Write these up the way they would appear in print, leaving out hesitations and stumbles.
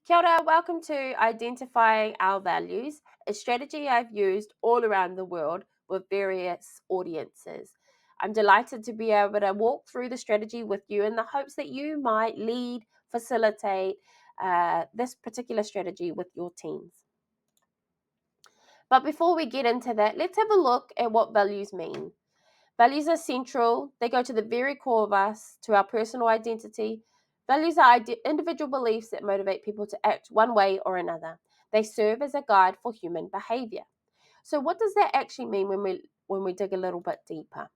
Kia ora, welcome to Identifying Our Values, a strategy I've used all around the world with various audiences. I'm delighted to be able to walk through the strategy with you in the hopes that you might lead, facilitate this particular strategy with your teams. But before we get into that, let's have a look at what values mean. Values are central. They go to the very core of us, to our personal identity. Values are individual beliefs that motivate people to act one way or another. They serve as a guide for human behavior. So what does that actually mean when we dig a little bit deeper?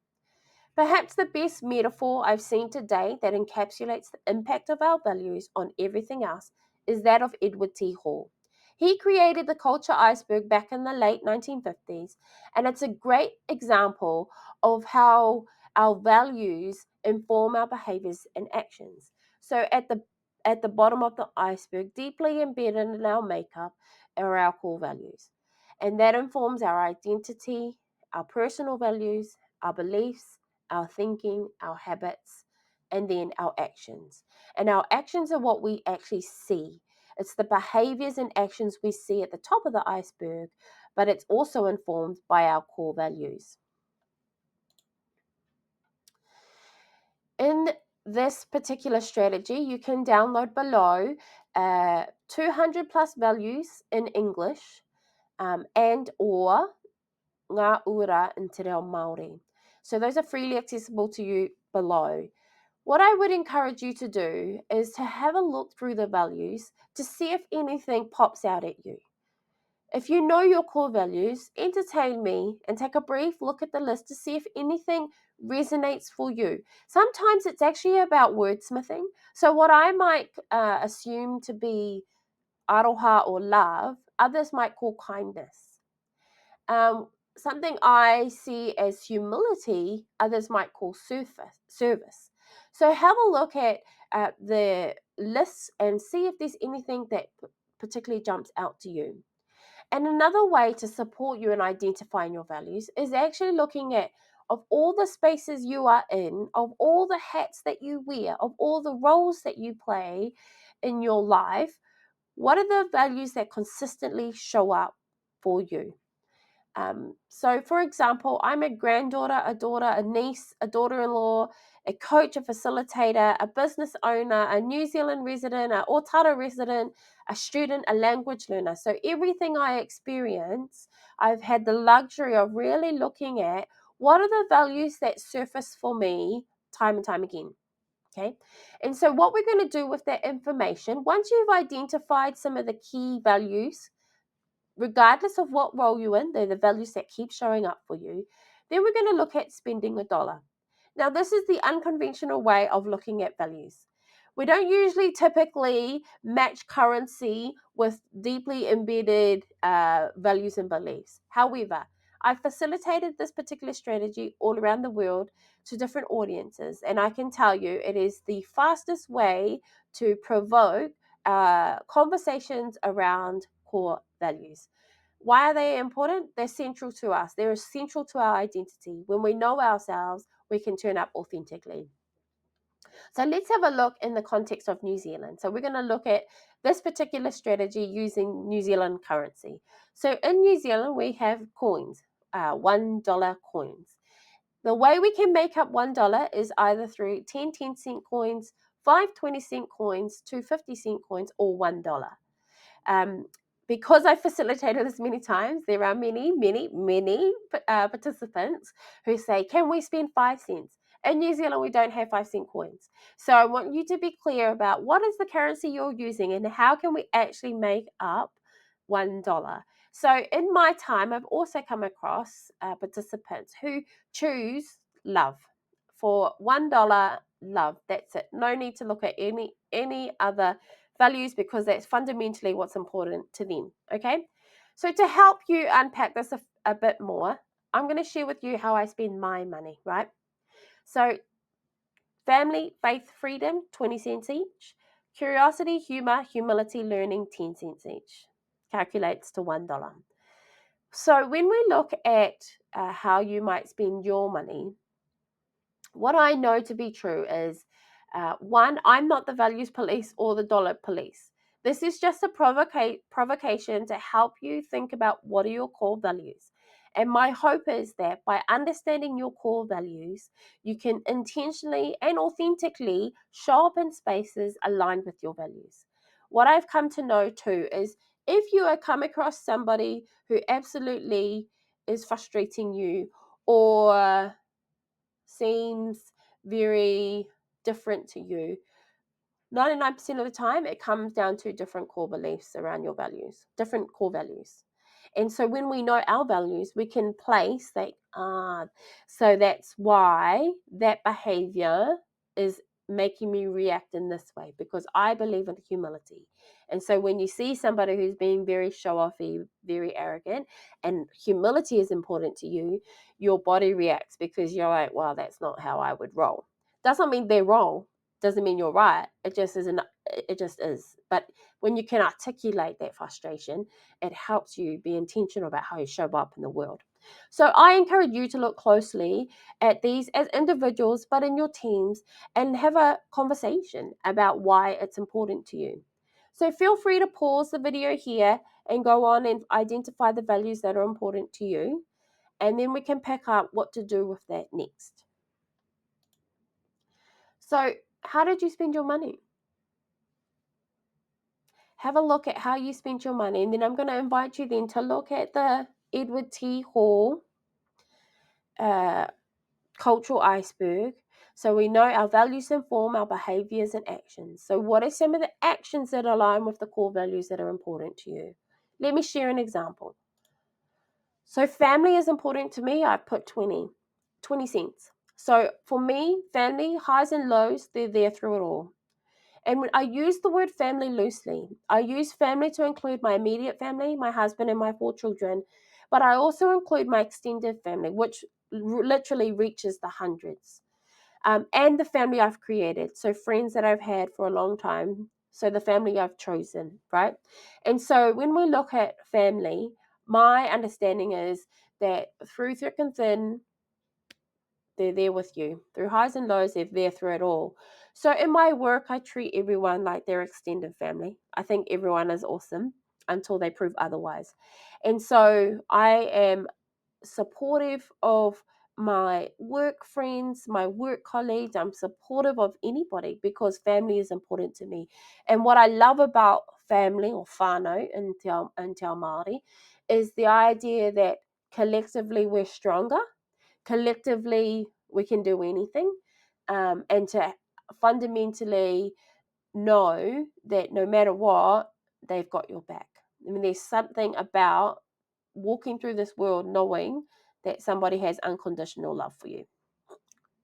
Perhaps the best metaphor I've seen today that encapsulates the impact of our values on everything else is that of Edward T. Hall. He created the culture iceberg back in the late 1950s, and it's a great example of how our values inform our behaviors and actions. So at the bottom of the iceberg, deeply embedded in our makeup, are our core values. And that informs our identity, our personal values, our beliefs, our thinking, our habits, and then our actions. And our actions are what we actually see. It's the behaviors and actions we see at the top of the iceberg, but it's also informed by our core values. In this particular strategy, you can download below 200 plus values in English and or ngā ura in te reo Māori. So those are freely accessible to you below. What I would encourage you to do is to have a look through the values to see if anything pops out at you. If you know your core values, entertain me and take a brief look at the list to see if anything resonates for you. Sometimes it's actually about wordsmithing. So what I might assume to be aroha or love, others might call kindness. Something I see as humility, others might call service. So have a look at the lists and see if there's anything that particularly jumps out to you. And another way to support you in identifying your values is actually looking at of all the spaces you are in, of all the hats that you wear, of all the roles that you play in your life, what are the values that consistently show up for you? So, for example, I'm a granddaughter, a daughter, a niece, a daughter-in-law, a coach, a facilitator, a business owner, a New Zealand resident, a Otara resident, a student, a language learner. So everything I experience, I've had the luxury of really looking at what are the values that surface for me time and time again. Okay. And so what we're going to do with that information, once you've identified some of the key values, regardless of what role you're in, they're the values that keep showing up for you, then we're going to look at spending a dollar. Now, this is the unconventional way of looking at values. We don't usually typically match currency with deeply embedded values and beliefs. However, I facilitated this particular strategy all around the world to different audiences, and I can tell you it is the fastest way to provoke conversations around core values. Why are they important? They're central to us. They're essential to our identity. When we know ourselves, we can turn up authentically. So let's have a look in the context of New Zealand. So we're going to look at this particular strategy using New Zealand currency. So in New Zealand, we have coins, $1 coins. The way we can make up $1 is either through 10 cent coins, 5 20-cent coins, 2 50-cent coins, or $1. Because I facilitated this many times, there are many participants who say, can we spend 5 cents? In New Zealand, we don't have 5-cent coins. So I want you to be clear about what is the currency you're using and how can we actually make up $1. So in my time, I've also come across participants who choose love. For $1, love. That's it. No need to look at any other values because that's fundamentally what's important to them. Okay. So to help you unpack this a bit more, I'm going to share with you how I spend my money, right? So family, faith, freedom, 20 cents each. Curiosity, humor, humility, learning, 10 cents each. Calculates to $1. So when we look at how you might spend your money, what I know to be true is one, I'm not the values police or the dollar police. This is just a provocation to help you think about what are your core values. And my hope is that by understanding your core values, you can intentionally and authentically show up in spaces aligned with your values. What I've come to know too is if you are come across somebody who absolutely is frustrating you or seems very different to you, 99% of the time, it comes down to different core beliefs around your values, different core values. And so when we know our values, we can place that, so that's why that behavior is making me react in this way because I believe in humility. And so when you see somebody who's being very show offy, very arrogant, and humility is important to you, your body reacts because you're like, well, that's not how I would roll. Doesn't mean they're wrong, doesn't mean you're right. It just isn't. It just is. But when you can articulate that frustration, it helps you be intentional about how you show up in the world. So I encourage you to look closely at these as individuals, but in your teams, and have a conversation about why it's important to you. So feel free to pause the video here and go on and identify the values that are important to you, and then we can pick up what to do with that next. So, how did you spend your money? Have a look at how you spent your money, and then I'm going to invite you then to look at the Edward T. Hall uh, cultural iceberg. So we know our values inform our behaviors and actions. So what are some of the actions that align with the core values that are important to you? Let me share an example. So family is important to me. I put 20 cents. So for me, family, highs and lows, they're there through it all. And I use the word family loosely. I use family to include my immediate family, my husband and my 4 children, but I also include my extended family, which literally reaches the hundreds, and the family I've created. So friends that I've had for a long time. So the family I've chosen, right? And so when we look at family, my understanding is that through thick and thin, they're there with you. Through highs and lows, they're there through it all. So in my work, I treat everyone like their extended family. I think everyone is awesome until they prove otherwise. And so I am supportive of my work friends, my work colleagues. I'm supportive of anybody because family is important to me. And what I love about family or whānau in Te Ao Māori is the idea that collectively we're stronger. Collectively, we can do anything, and to fundamentally know that no matter what, they've got your back. I mean, there's something about walking through this world knowing that somebody has unconditional love for you.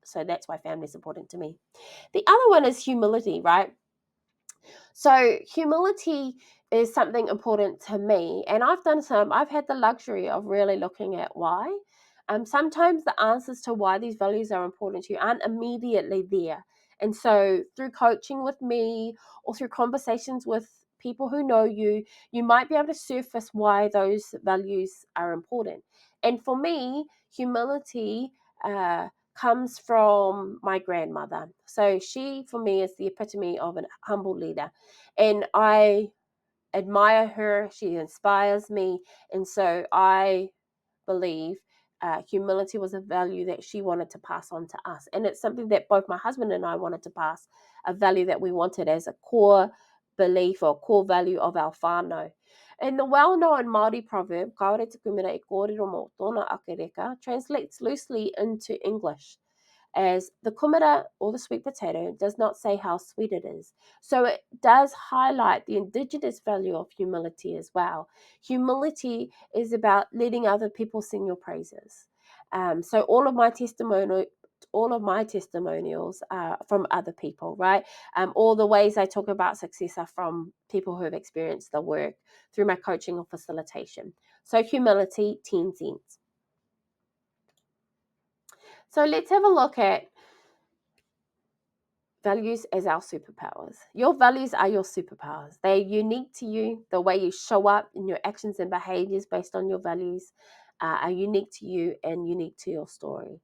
So that's why family is important to me. The other one is humility, right? So humility is something important to me, and I've had the luxury of really looking at why. Sometimes the answers to why these values are important to you aren't immediately there. And so through coaching with me or through conversations with people who know you, you might be able to surface why those values are important. And for me, humility comes from my grandmother. So she, for me, is the epitome of a humble leader. And I admire her. She inspires me. And so I believe humility was a value that she wanted to pass on to us. And it's something that both my husband and I wanted to pass, a value that we wanted as a core belief or core value of our whānau. And the well-known Māori proverb, kaore te kumera e kōrero mō tōna ake reka, translates loosely into English as the kumara or the sweet potato does not say how sweet it is. So it does highlight the indigenous value of humility as well. Humility is about letting other people sing your praises. So all of my testimonials are from other people, right? All the ways I talk about success are from people who have experienced the work through my coaching or facilitation. So humility, 10 cents. So let's have a look at values as our superpowers. Your values are your superpowers. They're unique to you. The way you show up in your actions and behaviors based on your values are unique to you and unique to your story.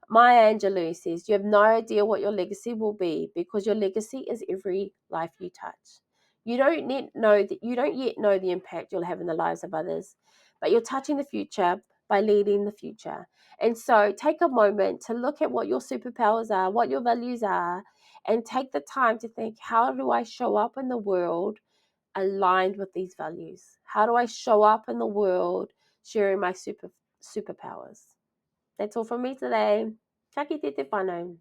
Maya Angelou says, you have no idea what your legacy will be because your legacy is every life you touch. You don't yet know the impact you'll have in the lives of others, but you're touching the future by leading the future. And so take a moment to look at what your superpowers are, what your values are, and take the time to think, how do I show up in the world aligned with these values? How do I show up in the world sharing my superpowers? That's all from me today. Ka kite te whanau.